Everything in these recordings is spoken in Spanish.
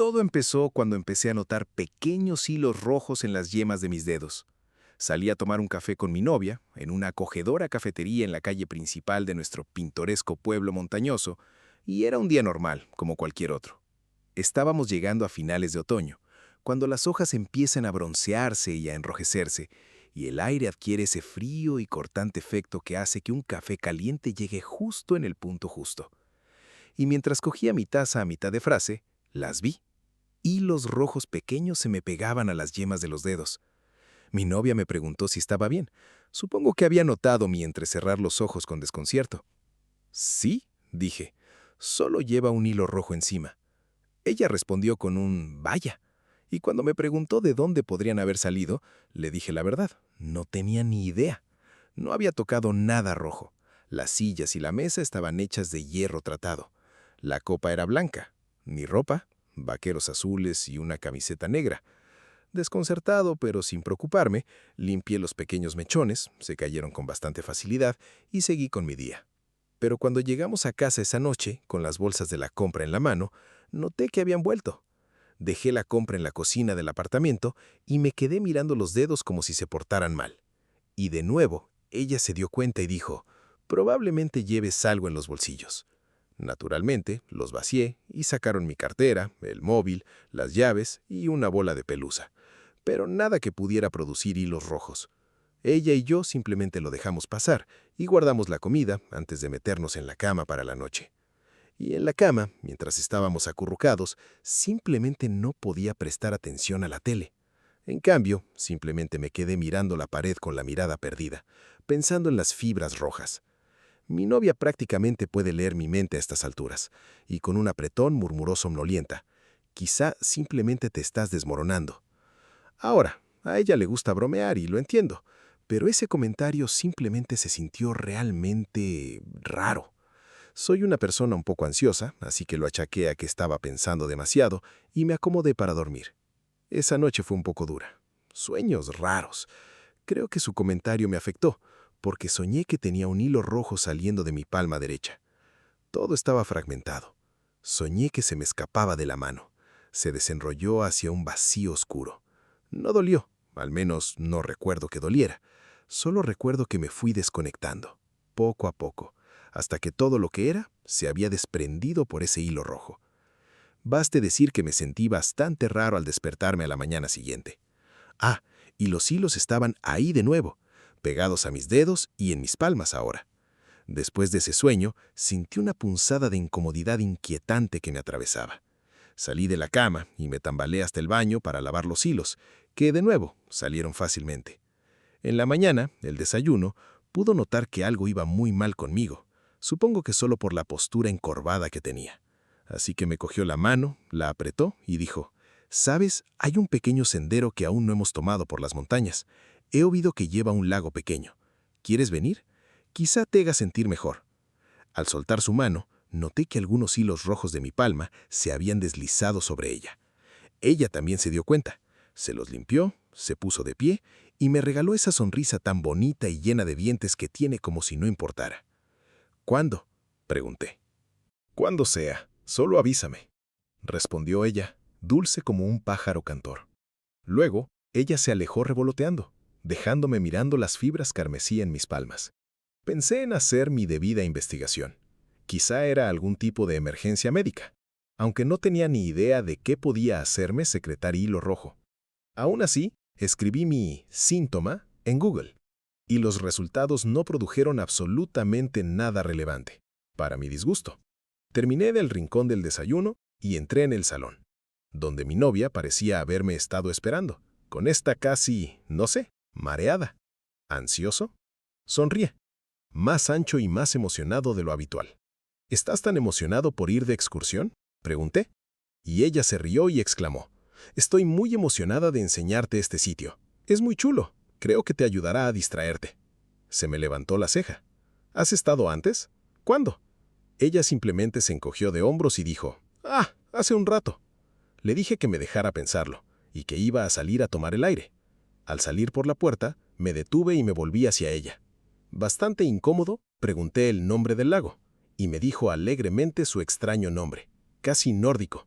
Todo empezó cuando empecé a notar pequeños hilos rojos en las yemas de mis dedos. Salí a tomar un café con mi novia, en una acogedora cafetería en la calle principal de nuestro pintoresco pueblo montañoso, y era un día normal, como cualquier otro. Estábamos llegando a finales de otoño, cuando las hojas empiezan a broncearse y a enrojecerse, y el aire adquiere ese frío y cortante efecto que hace que un café caliente llegue justo en el punto justo. Y mientras cogía mi taza a mitad de frase, las vi. Hilos rojos pequeños se me pegaban a las yemas de los dedos. Mi novia me preguntó si estaba bien. Supongo que había notado mi entrecerrar los ojos con desconcierto. Sí, dije, solo lleva un hilo rojo encima. Ella respondió con un vaya, y cuando me preguntó de dónde podrían haber salido, le dije la verdad, no tenía ni idea. No había tocado nada rojo. Las sillas y la mesa estaban hechas de hierro tratado. La copa era blanca. Mi ropa, vaqueros azules y una camiseta negra. Desconcertado, pero sin preocuparme, limpié los pequeños mechones, se cayeron con bastante facilidad, y seguí con mi día. Pero cuando llegamos a casa esa noche, con las bolsas de la compra en la mano, noté que habían vuelto. Dejé la compra en la cocina del apartamento y me quedé mirando los dedos como si se portaran mal. Y de nuevo, ella se dio cuenta y dijo, probablemente lleves algo en los bolsillos. Naturalmente, los vacié y sacaron mi cartera, el móvil, las llaves y una bola de pelusa. Pero nada que pudiera producir hilos rojos. Ella y yo simplemente lo dejamos pasar y guardamos la comida antes de meternos en la cama para la noche. Y en la cama, mientras estábamos acurrucados, simplemente no podía prestar atención a la tele. En cambio, simplemente me quedé mirando la pared con la mirada perdida, pensando en las fibras rojas. Mi novia prácticamente puede leer mi mente a estas alturas, y con un apretón murmuró somnolienta. Quizá simplemente te estás desmoronando. Ahora, a ella le gusta bromear y lo entiendo, pero ese comentario simplemente se sintió realmente raro. Soy una persona un poco ansiosa, así que lo achaqué a que estaba pensando demasiado y me acomodé para dormir. Esa noche fue un poco dura. Sueños raros. Creo que su comentario me afectó, porque soñé que tenía un hilo rojo saliendo de mi palma derecha. Todo estaba fragmentado. Soñé que se me escapaba de la mano. Se desenrolló hacia un vacío oscuro. No dolió, al menos no recuerdo que doliera. Solo recuerdo que me fui desconectando, poco a poco, hasta que todo lo que era se había desprendido por ese hilo rojo. Baste decir que me sentí bastante raro al despertarme a la mañana siguiente. Ah, y los hilos estaban ahí de nuevo, pegados a mis dedos y en mis palmas ahora. Después de ese sueño, sentí una punzada de incomodidad inquietante que me atravesaba. Salí de la cama y me tambaleé hasta el baño para lavar los hilos, que de nuevo salieron fácilmente. En la mañana, el desayuno, pudo notar que algo iba muy mal conmigo, supongo que solo por la postura encorvada que tenía. Así que me cogió la mano, la apretó y dijo, «¿Sabes? Hay un pequeño sendero que aún no hemos tomado por las montañas. He oído que lleva a un lago pequeño. ¿Quieres venir? Quizá te haga sentir mejor». Al soltar su mano, noté que algunos hilos rojos de mi palma se habían deslizado sobre ella. Ella también se dio cuenta. Se los limpió, se puso de pie y me regaló esa sonrisa tan bonita y llena de dientes que tiene como si no importara. «¿Cuándo?», pregunté. «Cuando sea, solo avísame», respondió ella, dulce como un pájaro cantor. Luego, ella se alejó revoloteando, dejándome mirando las fibras carmesí en mis palmas. Pensé en hacer mi debida investigación. Quizá era algún tipo de emergencia médica, aunque no tenía ni idea de qué podía hacerme secretar hilo rojo. Aún así, escribí mi síntoma en Google, y los resultados no produjeron absolutamente nada relevante, para mi disgusto. Terminé del rincón del desayuno y entré en el salón, donde mi novia parecía haberme estado esperando, con esta casi, no sé, mareada. ¿Ansioso? Sonríe, más ancho y más emocionado de lo habitual. «¿Estás tan emocionado por ir de excursión?», pregunté. Y ella se rió y exclamó, «Estoy muy emocionada de enseñarte este sitio. Es muy chulo. Creo que te ayudará a distraerte». Se me levantó la ceja. «¿Has estado antes? ¿Cuándo?». Ella simplemente se encogió de hombros y dijo, «Ah, hace un rato». Le dije que me dejara pensarlo y que iba a salir a tomar el aire. Al salir por la puerta, me detuve y me volví hacia ella. Bastante incómodo, pregunté el nombre del lago, y me dijo alegremente su extraño nombre, casi nórdico.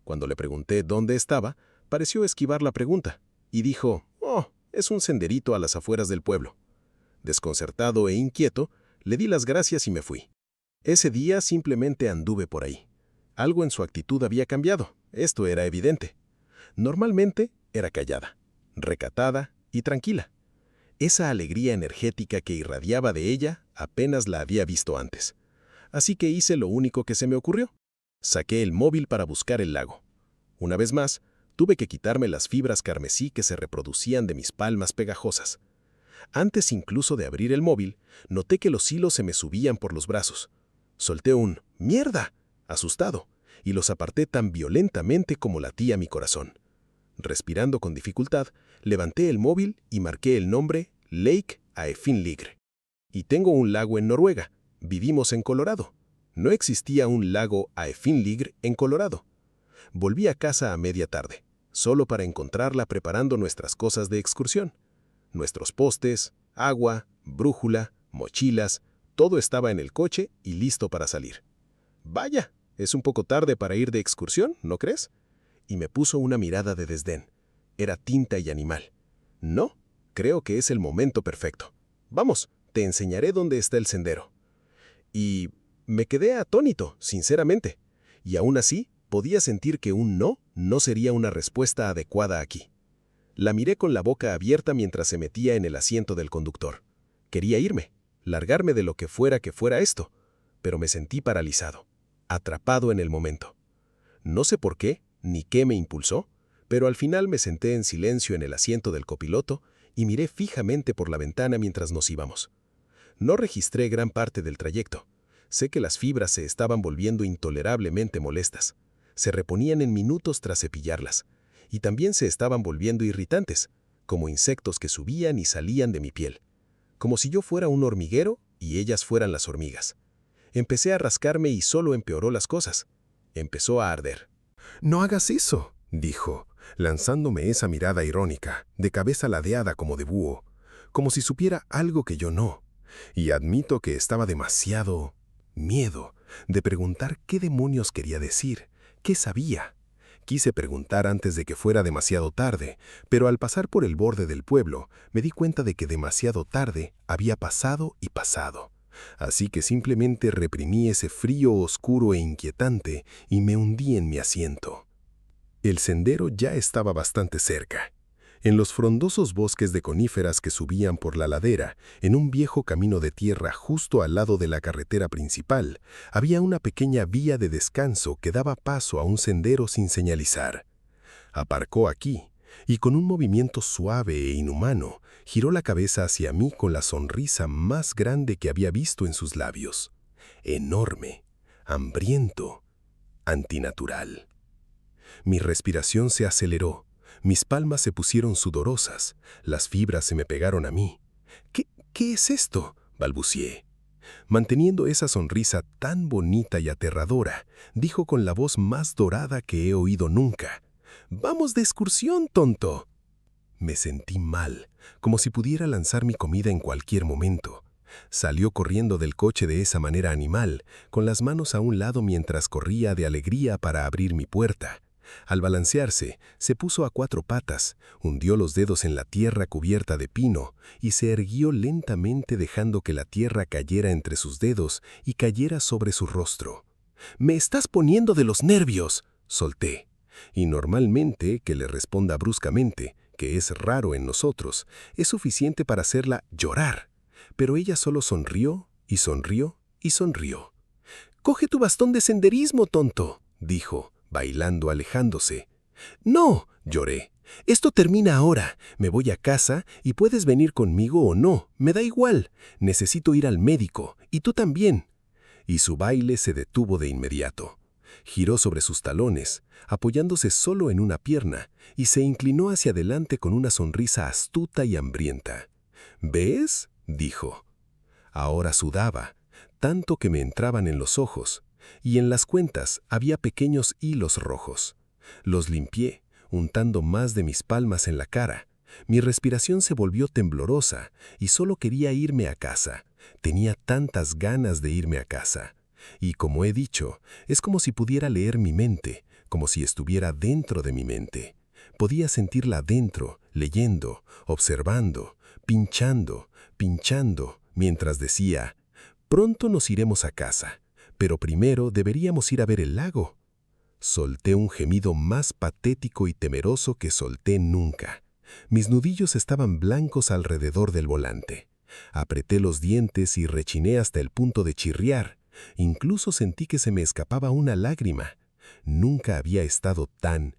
Cuando le pregunté dónde estaba, pareció esquivar la pregunta y dijo, «Oh, es un senderito a las afueras del pueblo». Desconcertado e inquieto, le di las gracias y me fui. Ese día simplemente anduve por ahí. Algo en su actitud había cambiado, esto era evidente. Normalmente era callada, recatada y tranquila. Esa alegría energética que irradiaba de ella apenas la había visto antes. Así que hice lo único que se me ocurrió. Saqué el móvil para buscar el lago. Una vez más, tuve que quitarme las fibras carmesí que se reproducían de mis palmas pegajosas. Antes incluso de abrir el móvil, noté que los hilos se me subían por los brazos. Solté un «¡Mierda!» asustado, y los aparté tan violentamente como latía mi corazón. Respirando con dificultad, levanté el móvil y marqué el nombre Lake Aeffinligr. Y tengo un lago en Noruega. Vivimos en Colorado. No existía un lago Aeffinligr en Colorado. Volví a casa a media tarde, solo para encontrarla preparando nuestras cosas de excursión. Nuestros postes, agua, brújula, mochilas, todo estaba en el coche y listo para salir. «Vaya, es un poco tarde para ir de excursión, ¿no crees?», y me puso una mirada de desdén. Era tinta y animal. «No, creo que es el momento perfecto. Vamos, te enseñaré dónde está el sendero». Y me quedé atónito, sinceramente. Y aún así, podía sentir que un no sería una respuesta adecuada aquí. La miré con la boca abierta mientras se metía en el asiento del conductor. Quería irme, largarme de lo que fuera esto, pero me sentí paralizado, atrapado en el momento. No sé por qué, ni qué me impulsó, pero al final me senté en silencio en el asiento del copiloto y miré fijamente por la ventana mientras nos íbamos. No registré gran parte del trayecto. Sé que las fibras se estaban volviendo intolerablemente molestas. Se reponían en minutos tras cepillarlas. Y también se estaban volviendo irritantes, como insectos que subían y salían de mi piel. Como si yo fuera un hormiguero y ellas fueran las hormigas. Empecé a rascarme y solo empeoró las cosas. Empezó a arder. «No hagas eso», dijo, lanzándome esa mirada irónica, de cabeza ladeada como de búho, como si supiera algo que yo no. Y admito que estaba demasiado miedo de preguntar qué demonios quería decir, qué sabía. Quise preguntar antes de que fuera demasiado tarde, pero al pasar por el borde del pueblo, me di cuenta de que demasiado tarde había pasado y pasado. Así que simplemente reprimí ese frío oscuro e inquietante y me hundí en mi asiento. El sendero ya estaba bastante cerca. En los frondosos bosques de coníferas que subían por la ladera, en un viejo camino de tierra justo al lado de la carretera principal, había una pequeña vía de descanso que daba paso a un sendero sin señalizar. Aparcó aquí, y con un movimiento suave e inhumano, giró la cabeza hacia mí con la sonrisa más grande que había visto en sus labios. Enorme, hambriento, antinatural. Mi respiración se aceleró. Mis palmas se pusieron sudorosas, las fibras se me pegaron a mí. ¿Qué es esto?», balbucié. Manteniendo esa sonrisa tan bonita y aterradora, dijo con la voz más dorada que he oído nunca: «¡Vamos de excursión, tonto!». Me sentí mal, como si pudiera lanzar mi comida en cualquier momento. Salió corriendo del coche de esa manera animal, con las manos a un lado mientras corría de alegría para abrir mi puerta. Al balancearse, se puso a 4 patas, hundió los dedos en la tierra cubierta de pino y se erguió lentamente dejando que la tierra cayera entre sus dedos y cayera sobre su rostro. «¡Me estás poniendo de los nervios!», solté. Y normalmente que le responda bruscamente, que es raro en nosotros, es suficiente para hacerla llorar. Pero ella solo sonrió y sonrió y sonrió. «¡Coge tu bastón de senderismo, tonto!», dijo, bailando alejándose. «No», lloré. «Esto termina ahora. Me voy a casa y puedes venir conmigo o no. Me da igual. Necesito ir al médico. Y tú también». Y su baile se detuvo de inmediato. Giró sobre sus talones, apoyándose solo en una pierna, y se inclinó hacia adelante con una sonrisa astuta y hambrienta. «¿Ves?», dijo. Ahora sudaba, tanto que me entraban en los ojos, y en las cuentas había pequeños hilos rojos. Los limpié, untando más de mis palmas en la cara. Mi respiración se volvió temblorosa y solo quería irme a casa. Tenía tantas ganas de irme a casa. Y como he dicho, es como si pudiera leer mi mente, como si estuviera dentro de mi mente. Podía sentirla dentro, leyendo, observando, pinchando, mientras decía, «Pronto nos iremos a casa, pero primero deberíamos ir a ver el lago». Solté un gemido más patético y temeroso que solté nunca. Mis nudillos estaban blancos alrededor del volante. Apreté los dientes y rechiné hasta el punto de chirriar. Incluso sentí que se me escapaba una lágrima. Nunca había estado tan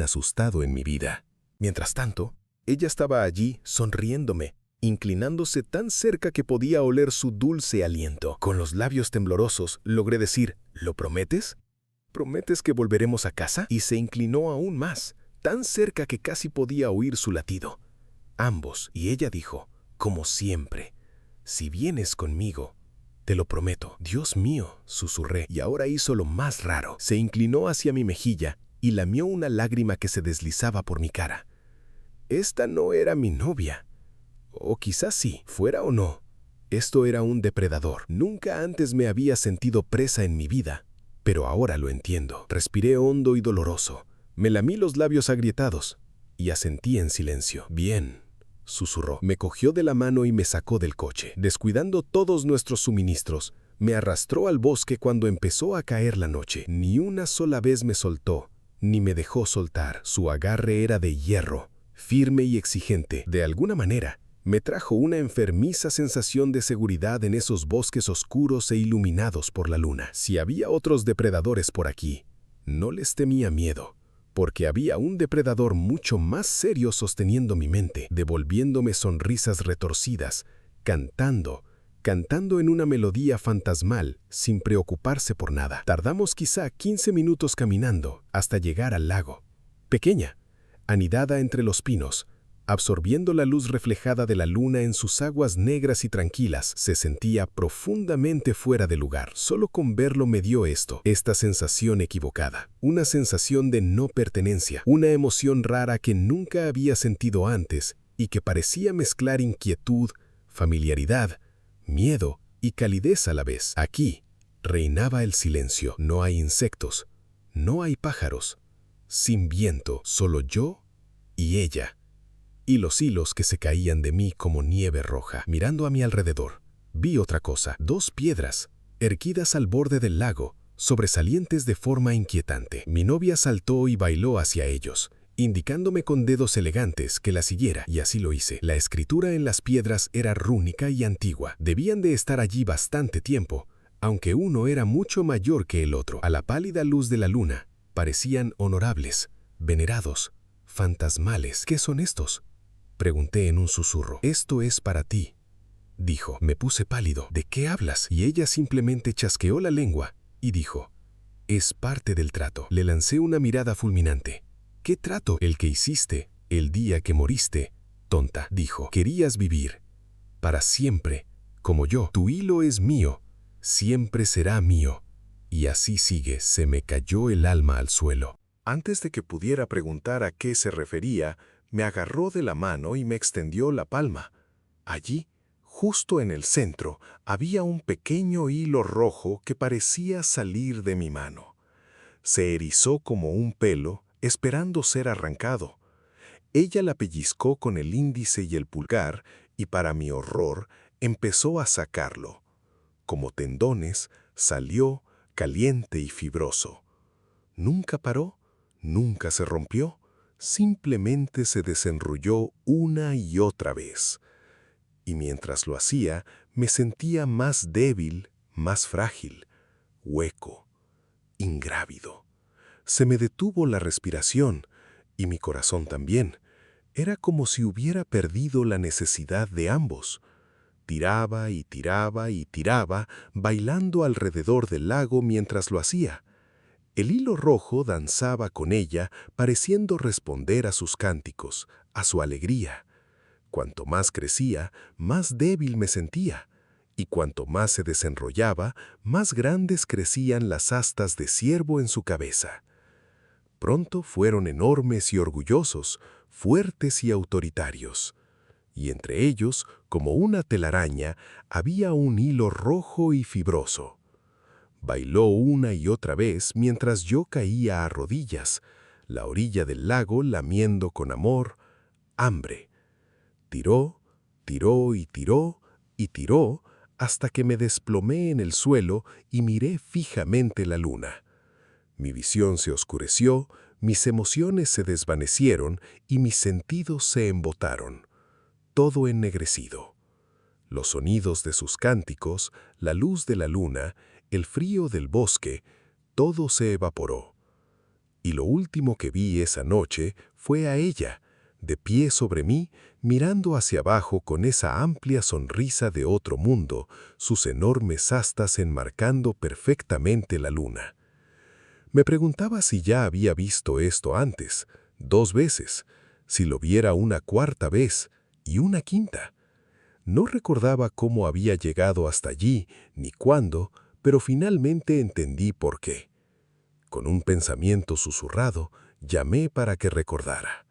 asustado en mi vida. Mientras tanto, ella estaba allí sonriéndome, inclinándose tan cerca que podía oler su dulce aliento. Con los labios temblorosos logré decir, «¿Lo prometes? ¿Prometes que volveremos a casa?» Y se inclinó aún más, tan cerca que casi podía oír su latido. Ambos, y ella dijo, «Como siempre, si vienes conmigo, te lo prometo». «Dios mío», susurré, y ahora hizo lo más raro. Se inclinó hacia mi mejilla y lamió una lágrima que se deslizaba por mi cara. Esta no era mi novia. O quizás sí, fuera o no. Esto era un depredador. Nunca antes me había sentido presa en mi vida, pero ahora lo entiendo. Respiré hondo y doloroso. Me lamí los labios agrietados y asentí en silencio. «Bien», susurró. Me cogió de la mano y me sacó del coche. Descuidando todos nuestros suministros, me arrastró al bosque cuando empezó a caer la noche. Ni una sola vez me soltó, ni me dejó soltar. Su agarre era de hierro, firme y exigente. De alguna manera, me trajo una enfermiza sensación de seguridad en esos bosques oscuros e iluminados por la luna. Si había otros depredadores por aquí, no les temía miedo, porque había un depredador mucho más serio sosteniendo mi mente, devolviéndome sonrisas retorcidas, cantando en una melodía fantasmal, sin preocuparse por nada. Tardamos quizá 15 minutos caminando hasta llegar al lago. Pequeña, anidada entre los pinos, absorbiendo la luz reflejada de la luna en sus aguas negras y tranquilas, se sentía profundamente fuera de lugar. Solo con verlo me dio esta sensación equivocada, una sensación de no pertenencia, una emoción rara que nunca había sentido antes y que parecía mezclar inquietud, familiaridad, miedo y calidez a la vez. Aquí reinaba el silencio. No hay insectos, no hay pájaros, sin viento, solo yo y ella. Y los hilos que se caían de mí como nieve roja. Mirando a mi alrededor, vi otra cosa. 2 piedras, erguidas al borde del lago, sobresalientes de forma inquietante. Mi novia saltó y bailó hacia ellos, indicándome con dedos elegantes que la siguiera, y así lo hice. La escritura en las piedras era rúnica y antigua. Debían de estar allí bastante tiempo, aunque uno era mucho mayor que el otro. A la pálida luz de la luna, parecían honorables, venerados, fantasmales. ¿Qué son estos?, pregunté en un susurro. «Esto es para ti», dijo. Me puse pálido. «¿De qué hablas?». Y ella simplemente chasqueó la lengua y dijo, «Es parte del trato». Le lancé una mirada fulminante. «¿Qué trato?». «El que hiciste el día que moriste, tonta», dijo. «Querías vivir para siempre, como yo. Tu hilo es mío, siempre será mío». Y así sigue. Se me cayó el alma al suelo. Antes de que pudiera preguntar a qué se refería, me agarró de la mano y me extendió la palma. Allí, justo en el centro, había un pequeño hilo rojo que parecía salir de mi mano. Se erizó como un pelo, esperando ser arrancado. Ella la pellizcó con el índice y el pulgar y, para mi horror, empezó a sacarlo. Como tendones, salió caliente y fibroso. Nunca paró, nunca se rompió. Simplemente se desenrolló una y otra vez. Y mientras lo hacía, me sentía más débil, más frágil, hueco, ingrávido. Se me detuvo la respiración, y mi corazón también. Era como si hubiera perdido la necesidad de ambos. Tiraba y tiraba y tiraba, bailando alrededor del lago mientras lo hacía. El hilo rojo danzaba con ella, pareciendo responder a sus cánticos, a su alegría. Cuanto más crecía, más débil me sentía, y cuanto más se desenrollaba, más grandes crecían las astas de ciervo en su cabeza. Pronto fueron enormes y orgullosos, fuertes y autoritarios. Y entre ellos, como una telaraña, había un hilo rojo y fibroso. Bailó una y otra vez mientras yo caía a rodillas, la orilla del lago lamiendo con amor, hambre. Tiró, tiró y tiró y tiró hasta que me desplomé en el suelo y miré fijamente la luna. Mi visión se oscureció, mis emociones se desvanecieron y mis sentidos se embotaron, todo ennegrecido. Los sonidos de sus cánticos, la luz de la luna, el frío del bosque, todo se evaporó. Y lo último que vi esa noche fue a ella, de pie sobre mí, mirando hacia abajo con esa amplia sonrisa de otro mundo, sus enormes astas enmarcando perfectamente la luna. Me preguntaba si ya había visto esto antes, 2 veces, si lo viera una cuarta vez y una quinta. No recordaba cómo había llegado hasta allí ni cuándo, pero finalmente entendí por qué. Con un pensamiento susurrado, llamé para que recordara.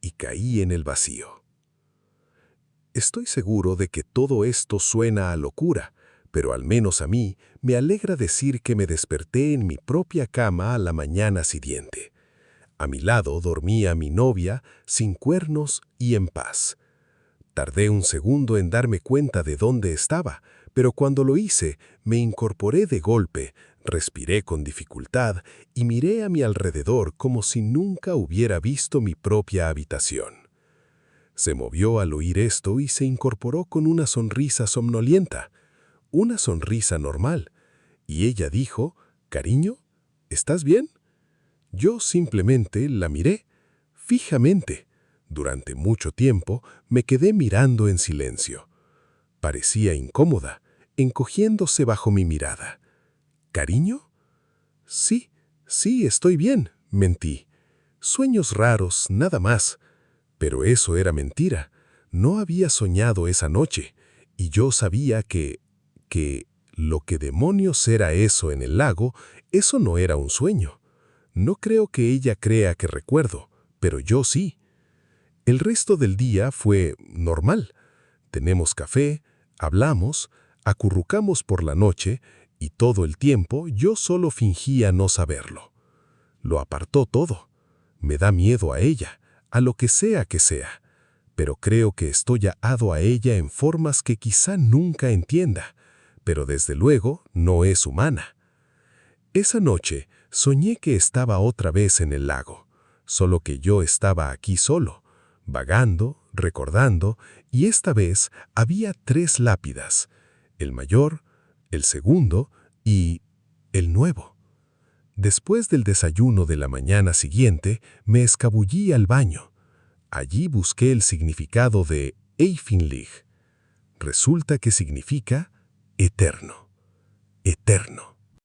Y caí en el vacío. Estoy seguro de que todo esto suena a locura, pero al menos a mí me alegra decir que me desperté en mi propia cama a la mañana siguiente. A mi lado dormía mi novia, sin cuernos y en paz. Tardé un segundo en darme cuenta de dónde estaba, pero cuando lo hice, me incorporé de golpe, respiré con dificultad y miré a mi alrededor como si nunca hubiera visto mi propia habitación. Se movió al oír esto y se incorporó con una sonrisa somnolienta, una sonrisa normal, y ella dijo, «Cariño, ¿estás bien?» Yo simplemente la miré, fijamente. Durante mucho tiempo me quedé mirando en silencio. Parecía incómoda, encogiéndose bajo mi mirada. ¿Cariño? Sí, estoy bien, mentí. Sueños raros, nada más. Pero eso era mentira. No había soñado esa noche, y yo sabía que lo que demonios era eso en el lago, eso no era un sueño. No creo que ella crea que recuerdo, pero yo sí. El resto del día fue normal. Tenemos café, hablamos, acurrucamos por la noche y todo el tiempo yo solo fingía no saberlo. Lo apartó todo. Me da miedo a ella, a lo que sea, pero creo que estoy atado a ella en formas que quizá nunca entienda, pero desde luego no es humana. Esa noche soñé que estaba otra vez en el lago, solo que yo estaba aquí solo, vagando, recordando, y esta vez había 3 lápidas, el mayor, el segundo y el nuevo. Después del desayuno de la mañana siguiente, me escabullí al baño. Allí busqué el significado de Eyfinlig. Resulta que significa eterno, eterno.